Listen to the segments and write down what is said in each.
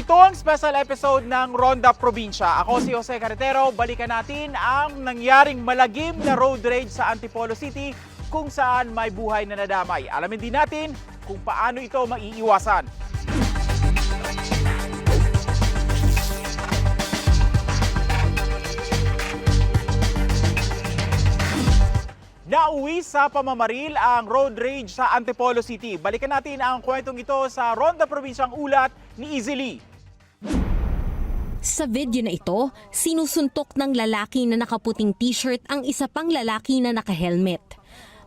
Ito ang special episode ng Ronda Probinsya. Ako si Jose Carretero. Balikan natin ang nangyaring malagim na road rage sa Antipolo City kung saan may buhay na nadamay. Alamin din natin kung paano ito maiiwasan. Nauwi sa pamamaril ang road rage sa Antipolo City. Balikan natin ang kwentong ito sa Ronda Probinsyang ulat ni Easy Lee. Sa video na ito, sinusuntok ng lalaki na nakaputing t-shirt ang isa pang lalaki na naka-helmet.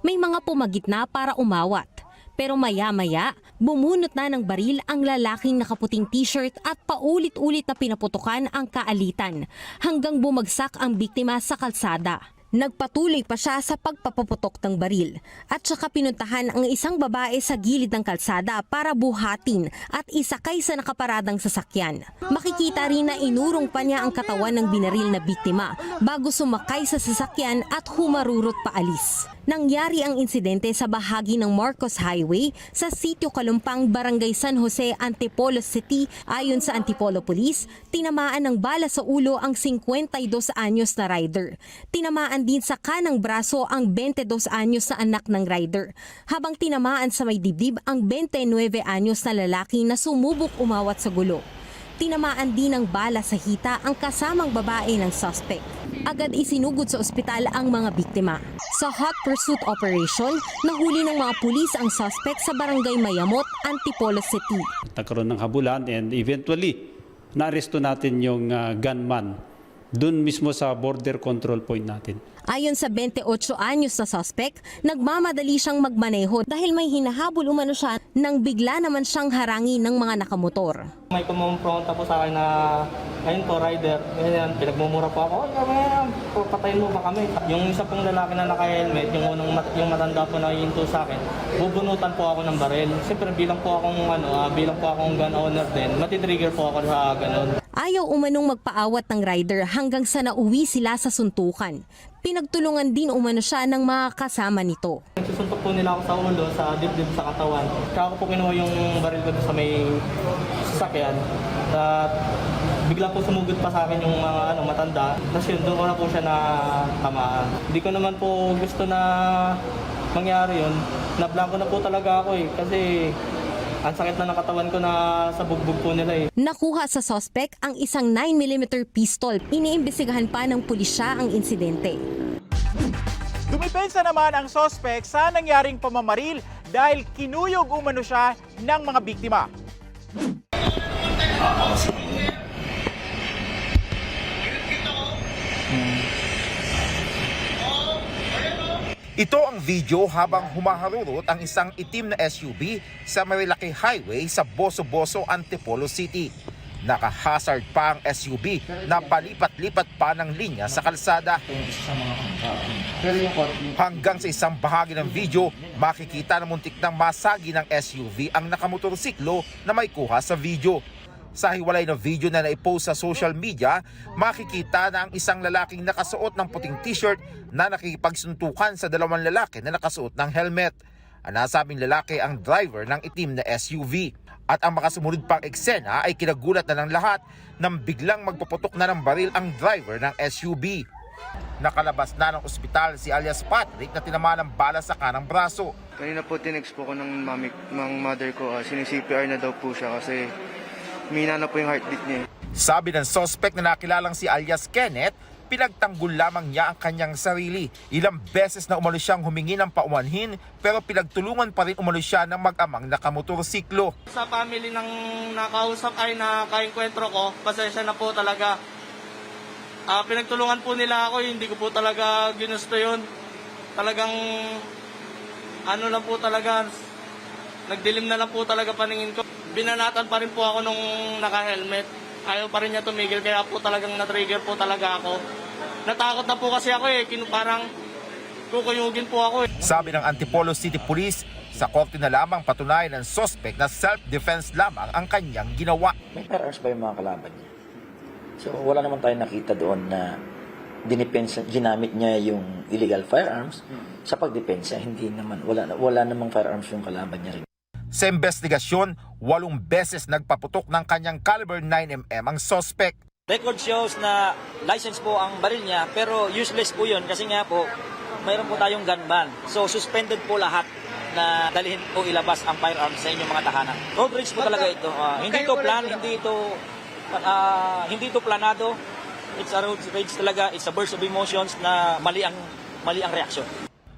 May mga pumagitna para umawat. Pero maya-maya, bumunot na ng baril ang lalaking nakaputing t-shirt at paulit-ulit na pinaputukan ang kaalitan hanggang bumagsak ang biktima sa kalsada. Nagpatuloy pa siya sa pagpapaputok ng baril at saka pinuntahan ang isang babae sa gilid ng kalsada para buhatin at isakay sa nakaparadang sasakyan. Makikita rin na inurong pa niya ang katawan ng binaril na biktima bago sumakay sa sasakyan at humarurot paalis. Nangyari ang insidente sa bahagi ng Marcos Highway sa Sitio Kalumpang, Barangay San Jose, Antipolo City. Ayon sa Antipolo Police, tinamaan ng bala sa ulo ang 52 anyos na rider. Tinamaan din sa kanang braso ang 22 anyos na anak ng rider, habang tinamaan sa may dibdib ang 29 anyos na lalaki na sumubok umawat sa gulo. Tinamaan din ng bala sa hita ang kasamang babae ng suspect. Agad isinugod sa ospital ang mga biktima. Sa hot pursuit operation, nahuli ng mga pulis ang suspect sa Barangay Mayamot, Antipolo City. Nagkaroon ng habulan and eventually, naaresto natin yung gunman dun mismo sa border control point natin. Ayon sa 28 anyos na suspect, nagmamadali siyang magmaneho dahil may hinahabol umano siya nang bigla naman siyang harangin ng mga nakamotor. May kumumpronta po sa akin na, ayun po, rider, ganyan, pinagmumura po ako, patayin mo ba kami? Yung isa pong lalaki na naka-helmet, yung matanda po na hihinto sa akin, bubunutan po ako ng baril. Siyempre bilang po akong gun owner din, matitrigger po ako sa ganun. Ayaw umanong magpaawat ng rider hanggang sa nauwi sila sa suntukan. Pinagtulungan din umano siya ng mga kasama nito. Susuntok po nila ako sa ulo, sa dibdib, sa katawan. Kaya ako po kinuha yung baril ko sa may sasakyan. At bigla po sumugod pa sa akin yung mga matanda. Tapos yun, doon ko na po siya na tamaan. Hindi ko naman po gusto na mangyari yun. Nablanko na po talaga ako kasi ang sakit na ng katawan ko na sa bugbog po nila . Nakuha sa suspect ang isang 9mm pistol. Iniimbestigahan pa ng pulisya ang insidente. Dumipensa naman ang suspect sa nangyaring pamamaril dahil kinuyog umano siya ng mga biktima. Ito ang video habang humaharurot ang isang itim na SUV sa Marilaki Highway sa Boso-Boso, Antipolo City. Naka-hazard pa ang SUV na palipat-lipat pa ng linya sa kalsada. Hanggang sa isang bahagi ng video, makikita na muntik ng masagi ng SUV ang nakamotorsiklo na may kuha sa video. Sa hiwalay na video na naipost sa social media, makikita na ang isang lalaking nakasuot ng puting t-shirt na nakikipagsuntukan sa dalawang lalaki na nakasuot ng helmet. Ang nasabing lalaki ang driver ng itim na SUV. At ang makasumunod pang eksena ay kinagulat na ng lahat nang biglang magpaputok na ng baril ang driver ng SUV. Nakalabas na ng ospital si alias Patrick na tinamaan ng bala sa kanang braso. Kanina po tinext po ko ng mother ko, sini-CPR na daw po siya kasi mina na po yung heartbeat niya. Sabi ng suspect na nakilalang si alias Kenneth, pinagtanggol lamang niya ang kanyang sarili. Ilang beses na umano siyang humingi ng paumanhin pero pinagtulungan pa rin umano siya ng mag-amang nakamotorsiklo. Sa family ng nakausap ay nakainkwentro ko, pasensya na po talaga. Pinagtulungan po nila ako, hindi ko po talaga ginusto yun. Talagang lang po talaga, nagdilim na lang po talaga paningin ko. Binanatan pa rin po ako nung naka-helmet. Ayaw pa rin niya tumigil, kaya po talagang na-trigger po talaga ako. Natakot na po kasi ako parang kukuyugin po ako . Sabi ng Antipolo City Police, sa korte na lamang patunayan ng suspect na self-defense lamang ang kanyang ginawa. May firearms ba yung mga kalaban niya? So wala naman tayong nakita doon na ginamit niya yung illegal firearms sa pagdepensa. Hindi naman, wala namang firearms yung kalaban niya rin. Sa investigasyon, 8 beses nagpaputok ng kanyang caliber 9mm ang suspect. Record shows na license po ang baril niya pero useless po yun kasi nga po mayroon po tayong gun ban. So suspended po lahat na dalhin po ilabas ang firearms sa inyong mga tahanan. Road rage po talaga ito. Hindi ito planado. It's a road rage talaga. It's a burst of emotions na mali ang reaksyon.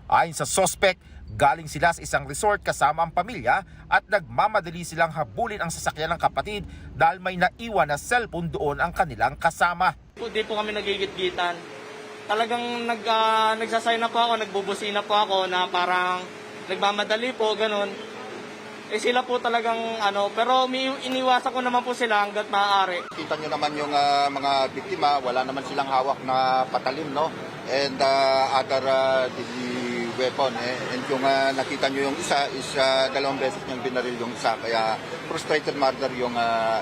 Ayon sa suspect, galing sila sa isang resort kasama ang pamilya at nagmamadali silang habulin ang sasakyan ng kapatid dahil may naiwan na cellphone doon ang kanilang kasama. Hindi po kami nagigit-gitan. Talagang nagsasign na po ako, nagbubusina po ako na parang nagmamadali po, ganun. Eh sila po talagang pero iniwasan ko naman po sila hanggat maaari. Kita nyo naman yung mga biktima, wala naman silang hawak na patalim, no? And other deadly weapon. And yung nakita nyo yung isa is 2 beses niyang binaril yung isa. Kaya frustrated murder yung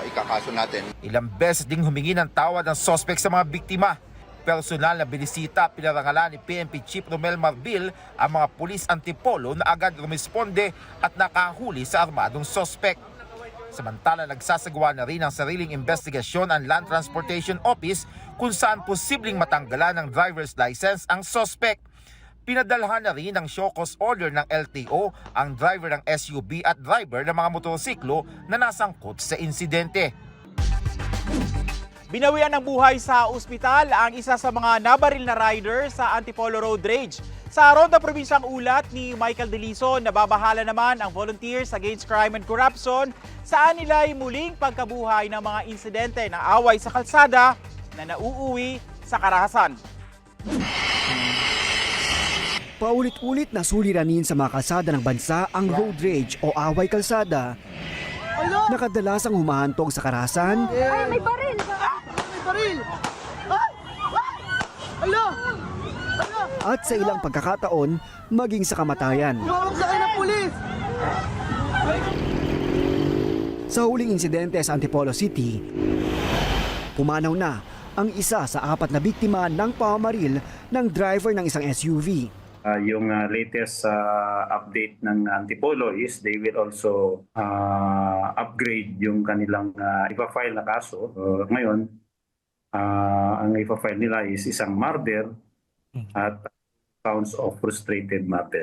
ikakaso natin. Ilang beses ding humingi ng tawad ng suspect sa mga biktima. Personal na binisita, pinarangalan ni PNP Chief Romel Marbil ang mga pulis Antipolo na agad rumisponde at nakahuli sa armadong suspect. Samantala, nagsasagawa na rin ang sariling investigasyon ang Land Transportation Office kung saan posibleng matanggalan ng driver's license ang suspect. Pinadalhan na rin ng show cause order ng LTO ang driver ng SUV at driver ng mga motorsiklo na nasangkot sa insidente. Binawian ng buhay sa ospital ang isa sa mga nabaril na rider sa Antipolo Road Rage. Sa Ronda Probinsyang ulat ni Michael Deliso, nababahala naman ang Volunteers Against Crime and Corruption saan nila'y muling pagkabuhay ng mga insidente ng away sa kalsada na nauuwi sa karahasan. Paulit-ulit na suliranin sa mga kalsada ng bansa ang road rage o away kalsada na kadalasang humahantong sa karahasan. Ay, may baril! May baril! At sa ilang pagkakataon, maging sa kamatayan. Tumawag sa akin ng pulis! Sa huling insidente sa Antipolo City, pumanaw na ang isa sa 4 na biktima ng pamamaril ng driver ng isang SUV. Yung latest update ng Antipolo is they will also upgrade yung kanilang ipa-file na kaso. Ngayon, ang ipa-file nila is isang murder at counts of frustrated murder.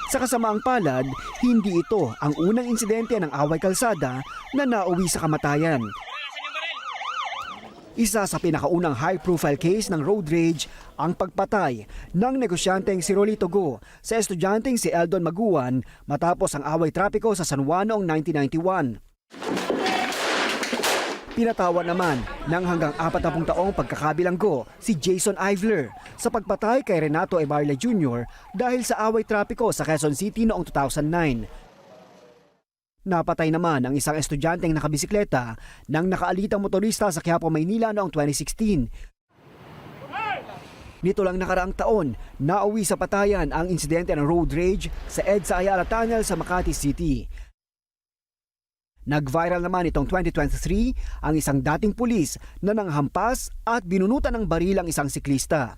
Sa kasamaang palad, hindi ito ang unang insidente ng away kalsada na nauwi sa kamatayan. Isa sa pinakaunang high-profile case ng road rage ang pagpatay ng negosyanteng si Rolito Go sa estudyanteng si Eldon Maguan matapos ang away trapiko sa San Juan noong 1991. Pinatawan naman ng hanggang 40 taong pagkakabilanggo si Jason Ivler sa pagpatay kay Renato Ebarle Jr. dahil sa away trapiko sa Quezon City noong 2009. Napatay naman ang isang estudyanteng nakabisikleta ng nakaalitang motorista sa Quiapo, Maynila noong 2016. Nito lang nakaraang taon, nauwi sa patayan ang insidente ng road rage sa EDSA Ayala Tunnel sa Makati City. Nag-viral naman itong 2023 ang isang dating pulis na nanghampas at binunutan ng baril ang isang siklista.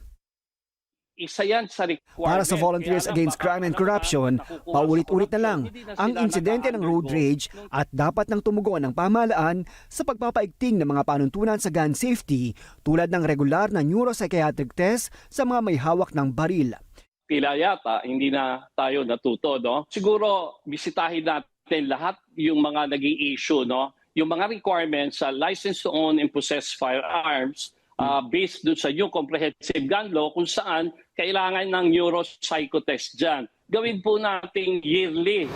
Isa yan sa requirement. Para sa Volunteers Against Crime and Corruption, paulit-ulit na lang ang insidente ng road rage at dapat nang tumugon ng pamahalaan sa pagpapaigting ng mga panuntunan sa gun safety tulad ng regular na neuropsychiatric test sa mga may hawak ng baril. Tila yata, hindi na tayo natuto, no? Siguro, bisitahin natin lahat yung mga nag-i-issue, no? Yung mga requirements sa license to own and possess firearms based dun sa new comprehensive gun law kung saan kailangan ng neuropsycho test dyan. Gawin po nating yearly.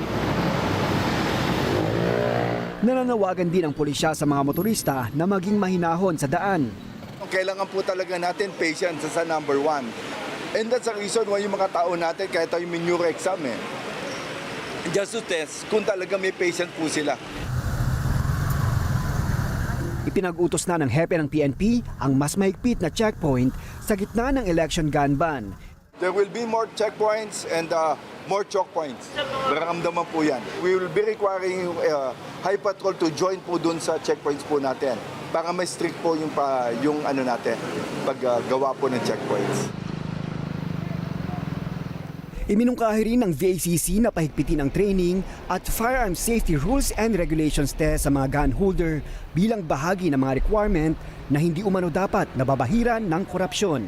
Nananawagan din ang pulisya sa mga motorista na maging mahinahon sa daan. Kailangan po talaga natin patience sa number 1. And that's the reason why yung mga tao natin kahit tayo may neuro exam just to test kung talaga may patience po sila. Ipinag-utos na ng hepe ng PNP ang mas mahigpit na checkpoint sa gitna ng election gun ban. There will be more checkpoints and more choke points. Maramdaman po yan. We will be requiring high patrol to join po dun sa checkpoints po natin para may strict po yung ano natin paggawa po ng checkpoints. Iminungkahi rin ng VACC na pahigpitin ang training at firearm safety rules and regulations test sa mga gun holder bilang bahagi ng mga requirement na hindi umano dapat nababahiran ng korupsyon.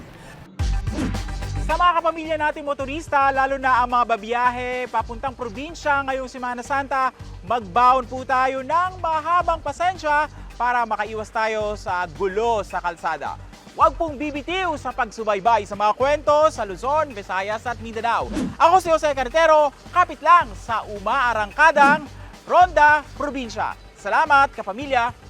Sa mga kapamilya nating motorista, lalo na ang mga babiyahe papuntang probinsya ngayong Semana Santa, magbaon po tayo ng mahabang pasensya para makaiwas tayo sa gulo sa kalsada. Huwag pong bibitiw sa pagsubaybay sa mga kwento sa Luzon, Visayas at Mindanao. Ako si Jose Carretero, kapit lang sa umaarangkadang Ronda Probinsya. Salamat, kapamilya!